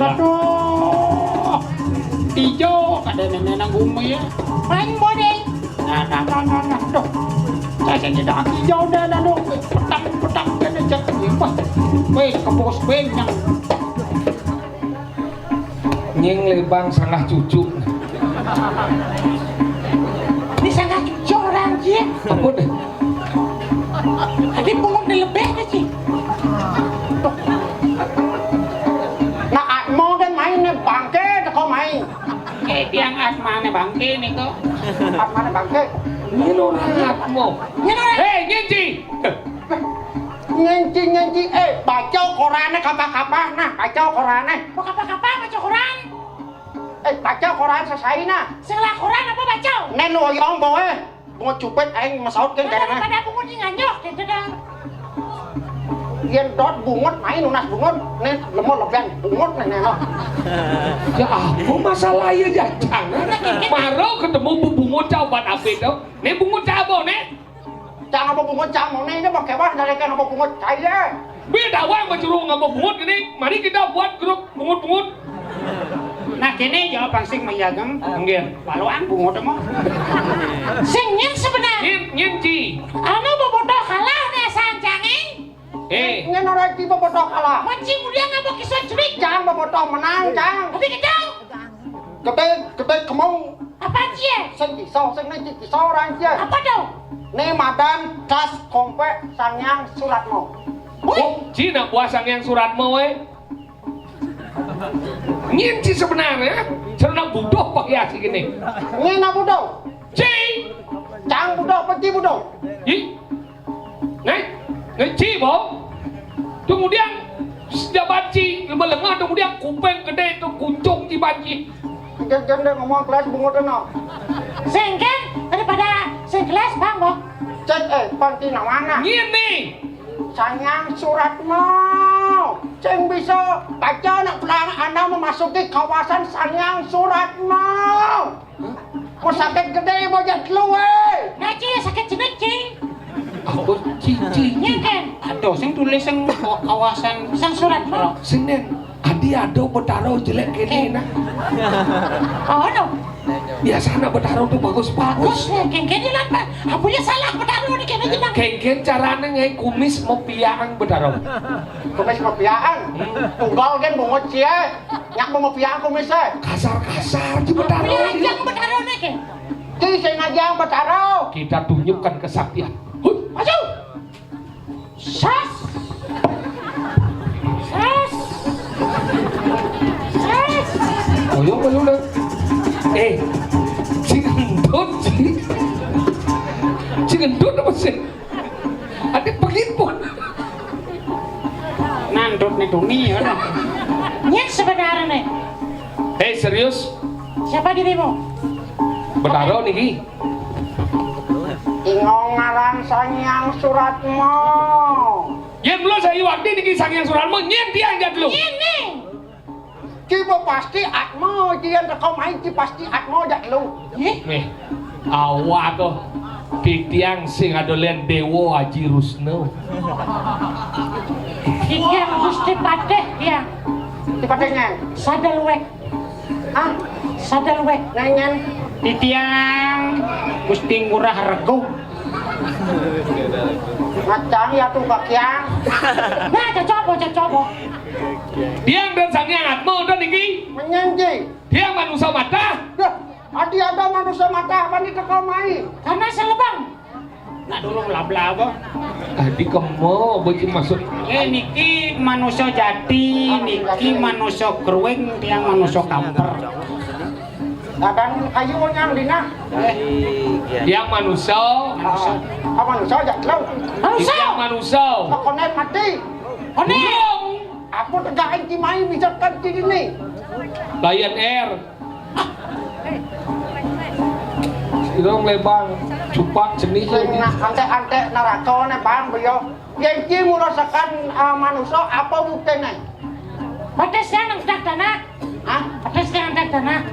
aduh. Tijo kada nenek nang bumi ya. Main bodeng. Nah. Duh. Saya tidak hijau dah aduh. Petang kada jangan lipat. Weh, kebos benyang. Nying lebang sangat cucu. Ini sangat cucu orang dia. Apa deh? Tadi pungut ni lebih ke sih. Nak atmo kan main ni bangke tak kau main. Tiang atma ni bangke ni kau. Atma ni bangke. Nyenonatmu. Hei, Nyenci. Nyenci. Baca Quran ni kapah-kapah nah. Baca Quran ni. Mau kapah-kapah baca Quran? Baca Quran selesai nah. Setelah Quran apa baca? Nen oyong boy. Bungut cupet aing masaut kan kadang. Pada bungut nganyok gitu dah. Yen dot bungut main unas bungut nen lemot lebihan bungut nen no. Ya apa masalah ya jangan. Maro ketemu bungut coba apa itu? Nih bungut cabo nih. Jangan apa bungut cabo nih dia pakai apa dari kan apa bungut saya. Beda wang berjurung apa bungut ini. Mari kita buat grup bungut-bungut. Nah kini jawab pangsing mayagam. Enggak. Paluan bungut mo. Sing nyen sebenarnya. Nyenci. Anu bobotoh kalah nih sancangin. Nyen orang di bobotoh kalah. Manci mulia ngapa kisah cerik. Jangan bobotoh menang jangan. Tapi kejauh. Gede kemau. Apa cie? Sing kisah orang cie. Apa dong? Nih madan das kompe sangyang suratmo. Oh, Cina buah sangyang suratmo we. Nyenci sebenarnya senang budoh pakai asik ini. Ngena budoh. Ci. Cang budoh peti budoh. Ih. Ci boh. Kemudian sudah banci melengah kemudian kupeng gede itu kuncung di banci. Jangan ngomong kelas bungut no. Sengken daripada sengkelas bang boh. Cek panti namana. Ngini. Sayang suratmu. Ceng bisa baca nak pelang anda memasuki kawasan sayang suratmu. Mau sakit gede mau jatlu eh. Ngaji sakit jenis cing. Aku cici. Nyengken. Aduh, sing tulis sing kawasan sang suratmu. Senen. Adi ado betaro jelek gini nak. Oh no. Biasanya betaro tuh bagus. Kengken lah pak. Apunya salah betaro ni kena jenang. Kengken caranya ngai kumis mau piang betaro. Kumis mau piang. Tunggal kan bungut cie. Nyak mau piang kumisnya. Kasar di betaro. Ngajang betaro ni ke. Ki saya ngajang betaro. Kita tunjukkan kesaktian. Maju. Sas. Oh yo malu dah. Si gendut apa sih? Ada begitu. Nandut nih duni ya. Nyen sebenarnya nih. Hei serius? Siapa dirimu? Betaro niki. Ingong ngaran sayang suratmu. Yen belum saya waktu niki sangyang suratmu nyen tiang jat lu. Nyen nih. Kibo pasti atmo, jian kau main ki pasti atmo jat lu. Nih, awak tuh titiang sing adolen Dewo Haji Rusno. Titiang Gusti Padeh tiang. Gusti Padehnya. Sadalwek. Ah, sadalwek. Nyanyian. Titiang Gusti Ngurah Rego. Macam ya tuh bakiang. Nah, coba. Diang dan sangyang atmo dan niki. Menyanyi. Diang manusia mata. Adi ada manusia mata, bani tekau mai. Karena selebang. Nak dulu laba-laba. Adi kemo bagi maksud. Niki manusia jati, niki manusia keruing, tiang manusia kamper. Dan kayu yang dina. Diang manusia. Apa manusia jatlau? Diang manusia. Konet mati. Konet. Aku tegakin kimai bijakan ini. Lion Air. Irong lebang, cupak jenis ini. Ante neraka nih bang beliau. Yang ki merasakan manusia apa buktinya? Patesnya nang tanah. Hah? Patesnya nang tanah.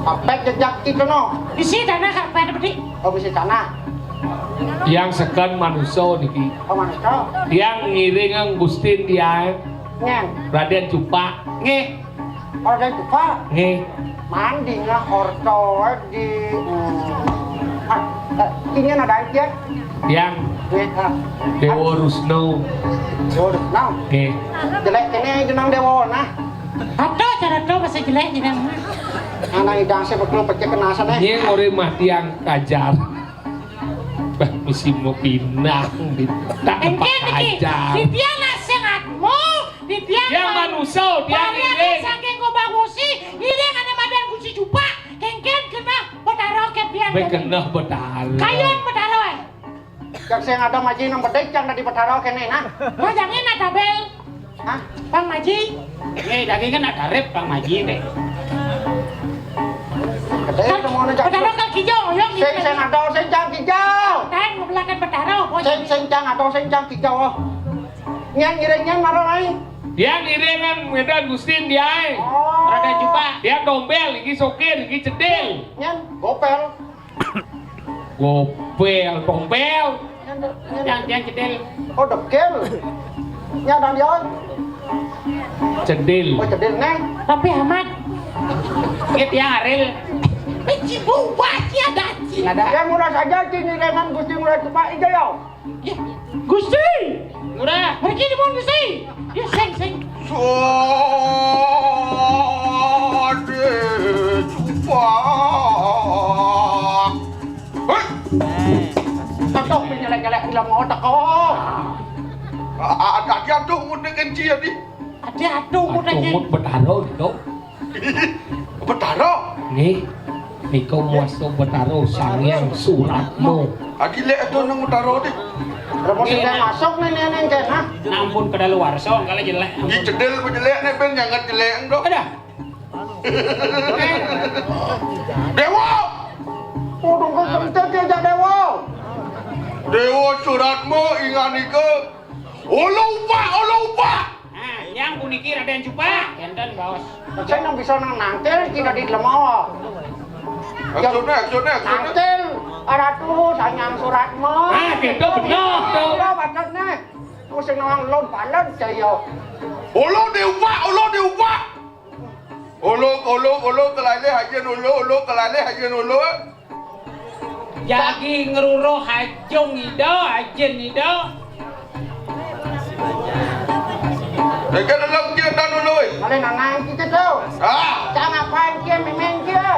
Apa jejak itu no? Isi tanah apa bedi? Oh isi tanah. Yang sekan manusia niki. Oh manusia. Yang ngiring ang gustin dia. Nyen. Raden Jupa. Nggih. Raden Jupa. Nggih. Mandi nga orto di ini ada aja. Yang Dewa Rusno. Nah, Nggih. jelek ini jenang Dewa nah. Aduh, cara do masih jelek jenang. Anak idang saya belum pecah kenasan Nyeng ore mah tiang kajar. Bah musim mau pindah di tak tempat kajar. Di tiang nasehatmu, di tiang Yang manusia, tiang iring. Saking kau bagusi, iring ada madan gusi jupa, kengken kena betaro ke tiang. Bekena betaro. Kayun betaro. Yang saya ada maji nang bedek yang dari betaro kene nah. Bajangnya nak tabel. Hah? Bang Maji. Daging kan ada rep Bang Maji deh. Kedai semua nak. Betaro kal kijau, yang Saya ada saya jang hijau. Tan membelakan betaro. Saya jang atau saya jang hijau. Nyan iringnya marah lain. Tiang iringan medan Gustin dia. Oh. Rada jupa. Tiang dombel, iki sokir, iki cedil. Nyan gopel. Gopel, dombel. Yang cedel. Oh dekel. Nyan dan dia. Cedil. Oh cedil neng. Tapi amat. Gitu yang Aril. Benci buat ya daci. Ada. Ya murah saja kini dengan Gusti mulai cepat hijau. Ya, Gusti. Murah. Pergi di mana Gusti? Ya sing. Suade cupa. Hei. Tatok penyelek-nyelek bilang otak kau. Ada dia tuh muda kenci ya di. Ada aduh mudah Tumut betaro dong. Betaro. Nih, Niko muaso betaro sangyang Suratmo. Adile itu nang betaro di. Kalau sudah masuk nih neng kena. Nampun ke luar so kalau jelek. Di cedel penjelek nih ben jangan jelek dong. Ada. Dewa. Oh dong kau dia Dewa. Dewa Suratmo ingani ke. Olo upa. Nah, yang puniki Raden Jupa. Enten bos. Saya nang bisa nang nangkel tidak di lemah. Aksudnya. Nangkel. Ada tuh sanyang Suratmo. Ah, gitu benar tuh. Udah bakat nih. Pusing nang lon palan saya. Olo deupa. Olo kelale hajen olo kelale hajen olo. Jadi ngeruruh hajung ido, ajen ido. Dekat dalam dia dan olo. Kalian nang kita tuh. Ah, Jangan ngapain dia memang dia.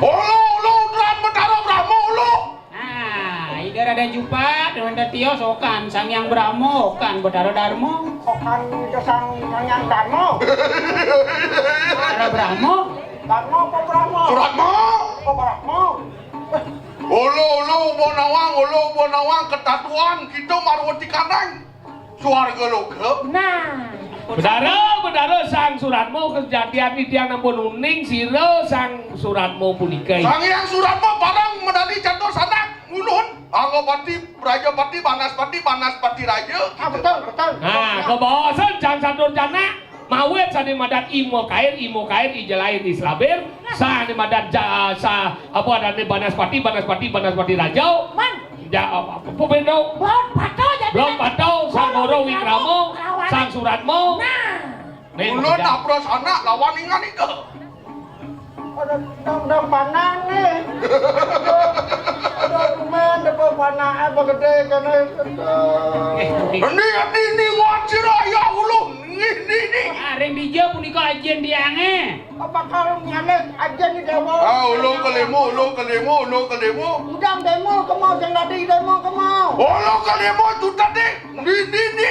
olo dan betaro Brahmo olo. Nah, ida Raden Jupa dengan Datio sokan sang yang Brahmo kan Betaro Darmo. Kokan desang sanyang Darmo. Betaro Brahmo. Darmo apa Brahmo? Suratmo. Apa Brahmo? Olo bonawang ketatuan kita marwati kanang. Suarga loga. Nah, Bedaro sang Suratmo kejadian di tiang nampun uning siro sang Suratmo punikai. Sang yang Suratmo barang medali jatuh sanak ulun. Anggapati Raja Pati Banaspati Raja. Ah betul. Nah, kebosan jang sadur jana mawet sani madat imo kair ijelain islabir sani madat sa apa ada di Banaspati Raja. man, Apa bendo? belum pato jadi. Belum pato sang Goro Wikramo, sang Suratmo. Nah, Ulun apros anak lawan ingan ika. Ada dong panan nih. Aduh teman depan panan apa gede kan Ini wajir ya ulun. Ini. Areng bija punika ajen diange. apa kalau ngalet aja nih demo. Ah, ulun kelemo. Udang demo kemau yang tadi demo kemau. Olo kelemo itu tadi. Ini.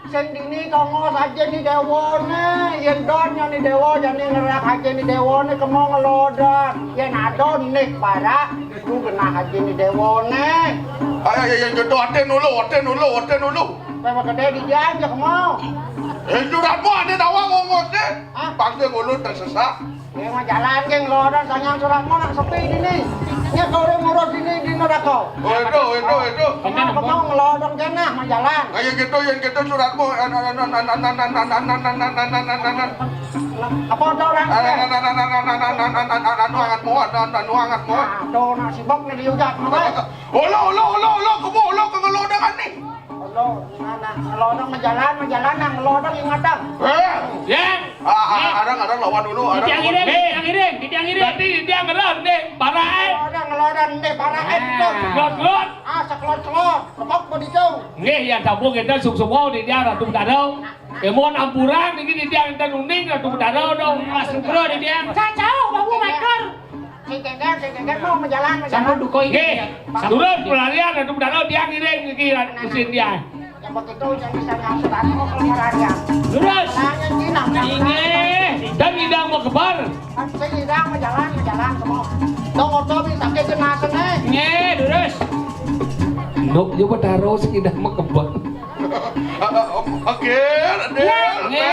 Sendini tongos aja nih dewa nih. Yang donnya nih dewa jadi ngerak aja nih dewa nih kemau ngelodan. Yang adon nih para. Lu kena aja nih dewa nih. Ay, yang jodoh aten ulu. Sama gede dijanjak kemau. Suratmu ada nawang ngomongnya. Hah? Pasti ulun tersesat. Yang mah jalan geng ngelodan sanyang Suratmo nak sepi ini nih. Nya kau udah ngurus ini di neraka. Itu. Kemau ngelodan kena mah jalan. Yang gitu suratmu. Apa ada orang? Anu hangatmu. Aduh, nak sibuk nih diujat mah. Olo, kamu ke ngelodangan nih. ngelodong menjalan nang ngelodong yang ngadang. Yang. Adang lawan dulu. Tiang iring, tiang iring. Berarti dia ngeron deh, parae. Ngelodong deh para itu. Glot-glot. Sekelot, kebok bodijo. Nggih, yang tabung kita suk-sukau di dia ratu darau. Emon ampuran iki di dia enten uning ratu darau dong. Mas bro di dia. Kacau, babu maker. Cengkenger mau menjalan. Sampun duko Nggih, ini. turun pelarian ratu darau dia ngiring iki mesin dia. Yang begitu yang bisa ngangkut aku ke Malaysia. Lurus. Nanya jinang. Inge. Dan ngidang mau kebar. Saya ngidang menjalan semua. Dong oto bisa ke jenazah nih. Inge, lurus. Nuk yo bataro ngidang mau kebar. Oke, Inge.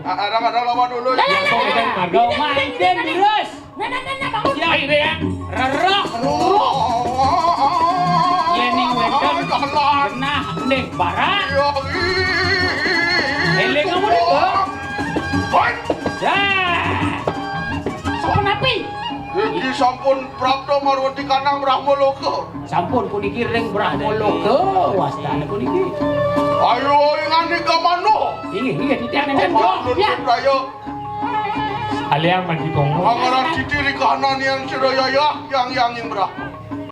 Adang lawan dulu. Ya kok kita margo. Manten lurus. Nah, bangun. Ya ini ya. Rerok. Yening wenten. Genah ndek bara. Eling kamu dito. Ya. Sampun api. Iki sampun prapto marwati kanang Brahmaloka. Sampun ku dikiring Brahmaloka. Wastana ku niki. Ayo ingani ka mano. Inge titian enten jo. Ya. Raya Aliang man ditong. Pangaran citi di kanan yang sedaya yang Brahma.